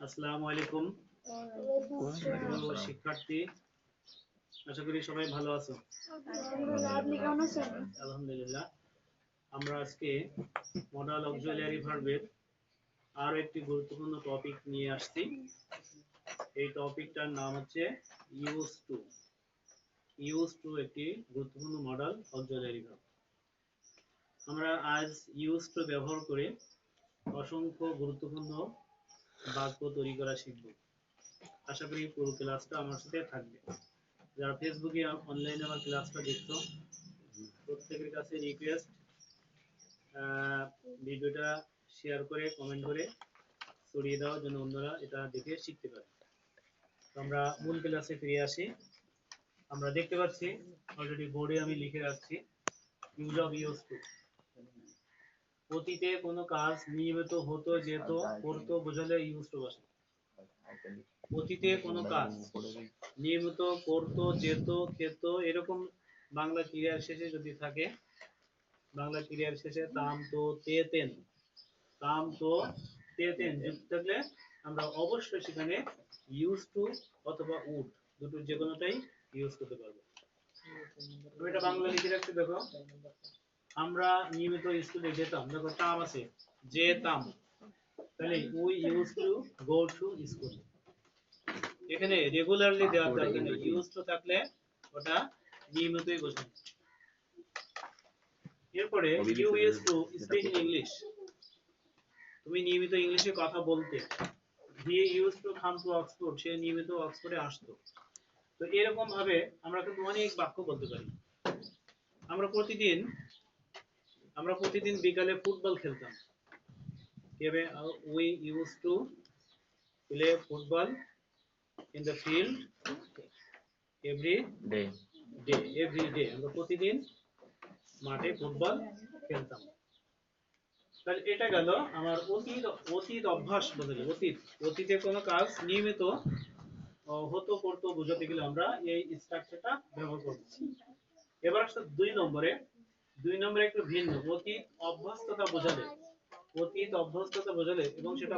আসসালামু আলাইকুম শিক্ষার্থী, আশা করি সবাই ভালো আছো। আলহামদুলিল্লাহ। আমরা আজকে মডাল অক্সিলিয়ারি ভার্বের আরো একটি গুরুত্বপূর্ণ টপিক নিয়ে আসছি। এই টপিকটার নাম হচ্ছে ইউজ টু। ইউজ টু একটি গুরুত্বপূর্ণ মডাল অক্সিলিয়ারি ভার্ব। আমরা আজ ইউজ টু ব্যবহার করে অসংখ্য গুরুত্বপূর্ণ বাক্য তৈরি করা শিখব। আশা করি পুরো ক্লাসটা আমার সাথে থাকবে। যারা ফেসবুকে অনলাইনে আমার ক্লাসটা দেখছো, প্রত্যেকের কাছে রিকোয়েস্ট, ভিডিওটা শেয়ার করে কমেন্ট করে ছড়িয়ে দাও যেন অন্যরা এটা দেখে শিখতে পারে। তো আমরা মূল ক্লাসে ফিরে আসি। আমরা দেখতে পাচ্ছি অলরেডি বোর্ডে আমি লিখে রাখছি ইউজ অফ ইউজ টু। অতীতে কোনো কাজ নিয়মিত হতো, যেত, করতো বোঝালে ইউজ টু বসে। অতীতে কোনো কাজ নিয়মিত করতো, যেত, খেত, এরকম বাংলা ক্রিয়ার শেষে যদি থাকে, বাংলা ক্রিয়ার শেষে তাম তো তেতেন, তাম তো তেতেন যুক্ত থাকলে আমরা অবশ্যই সেখানে ইউজ টু অথবা উড দুটোর যে কোনোটাই ইউজ করতে পারবো। তুমি এটা বাংলা লিখে রাখতে দেখো, আমরা নিয়মিত স্কুলে যেতাম, দেখো তাম আছে, যেতাম, তাহলে we use to go to school. এখানে রেগুলারলি দেওয়া দরকার নেই, ইউজ টু থাকলে ওটা নিয়মিতই বোঝায়। এরপরে you use to speak in English, তুমি নিয়মিত ইংলিশে কথা বলতে। He use to come to Oxford, সে নিয়মিত অক্সফোর্ডে আসতো। তো এরকম ভাবে আমরা কিন্তু অনেক বাক্য বলতে পারি। আমরা প্রতিদিন বিকালে ফুটবল খেলতাম। We use to play football in the field every day. আমরা প্রতিদিন মাঠে ফুটবল খেলতাম। তাহলে এটা গেল আমার অতীত অভ্যাস বদলে। অতীতে কোনো কাজ নিয়মিত হতো, করতো বোঝাতে গেলে আমরা এই স্ট্রাকচারটা ব্যবহার করব। এবার আসলে দুই নম্বরে একটু ভিন্ন, অতীত অভ্যস্ততা বোঝালে এবং সেটা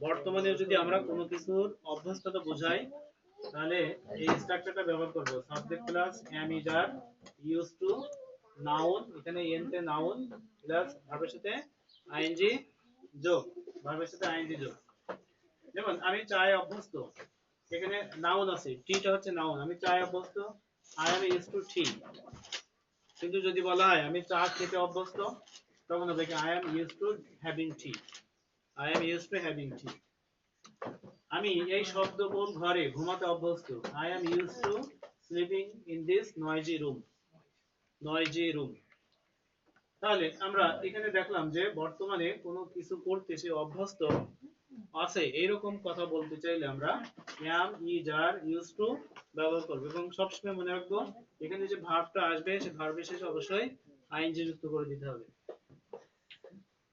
বর্তমানে যদি আমরা কোনো কিছুর অভ্যস্ততা বোঝাই, তাহলে এই স্ট্রাকচারটা ব্যবহার করব। Subject plus am is are used to noun, এখানে এন তে নাউন প্লাস ভার্বের সাথে আইএনজি যোগ, যেমন আমি চায়ে অভ্যস্ত, এখানে নাউন আছে, টিটা হচ্ছে নাউন, আমি চায়ে অভ্যস্ত, আই এম ইউজড টু টি। কিন্তু যদি বলা হয় আমি চা খেতে অভ্যস্ত, তখন হবে কি I am used to having tea. আমি এই শব্দবহুল ঘরে ঘুমাতে অভ্যস্ত, I am used to sleeping in this noisy room. তাহলে আমরা এখানে দেখলাম যে বর্তমানে কোনো কিছু করতে সে অভ্যস্ত আছে, এইরকম কথা বলতে চাইলে আমরা am is are used to ব্যবহার করব। এবং সবসময় মনে রাখবো এখানে যে ভার্বটা আসবে সে ভার্বের শেষে অবশ্যই আইএনজি যুক্ত করে দিতে হবে।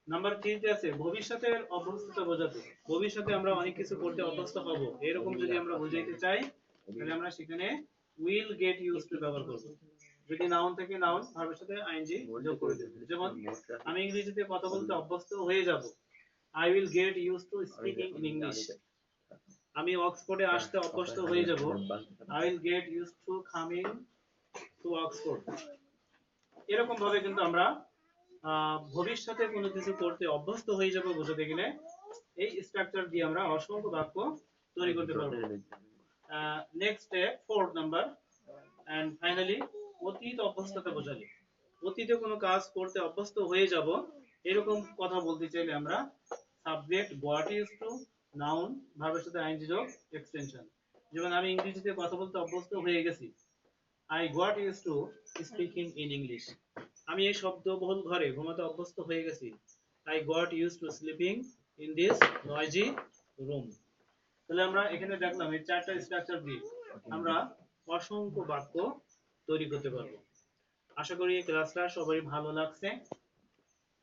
নাম্বার 3 তে আছে ভবিষ্যতের অভ্যস্ততা বোঝাতে। ভবিষ্যতে আমরা অনেক কিছু করতে অভ্যস্ত হব, এরকম যদি আমরা বোঝাইতে চাই তাহলে আমরা সেখানে will get used to ব্যবহার করব। যদি নাউন থেকে নাউন ভার্বের সাথে আইএনজি যোগ করে দেব। যেমন আমি ইংরেজিতে কথা বলতে অভ্যস্ত হয়ে যাব, I will get used to speaking in English. আমি অক্সফোর্ডে আসতে অভ্যস্ত হয়ে যাব, I will get used to coming to Oxford. এরকম ভাবে কিন্তু আমরা ভবিষ্যতে কোনো কিছু করতে অভ্যস্ত হয়ে যাব বোঝাতে গেলে এই স্ট্রাকচার দিয়ে আমরা অসংখ্য বাক্য তৈরি করতে পারবো। Next step 4 number and finally অতীত অভ্যস্ততা বোঝালে। অতীতে কোনো কাজ করতে অভ্যস্ত হয়ে যাব, এরকম কথা বলতে চাইলে আমরা subject goat used to, noun ভার্বের সাথে আইএনজি যোগ, এক্সটেনশন। যেমন আমি ইংরেজিতে কথা বলতে অভ্যস্ত হয়ে গেছি, I got used to speaking in English. আমি এই শব্দবহুল ঘরে ঘুমাতে অভ্যস্ত হয়ে গেছি, I got used to sleeping in this noisy room. তাহলে আমরা এখানে দেখলাম এই চারটা স্ট্রাকচার দিয়ে আমরা অসংখ্য বাক্য তৈরি করতে পারবো। আশা করি এই ক্লাসটা সবারই ভালো লাগছে।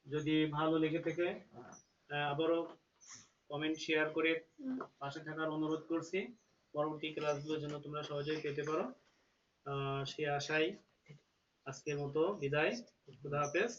যদি ভালো লেগে থাকে আবারও কমেন্ট শেয়ার করে পাশে থাকার অনুরোধ করছি। পরবর্তী ক্লাসগুলোর জন্য তোমরা সহজেই পেতে পারো। সেই আশায় আজকের মতো বিদায়। খুদা হাফেজ।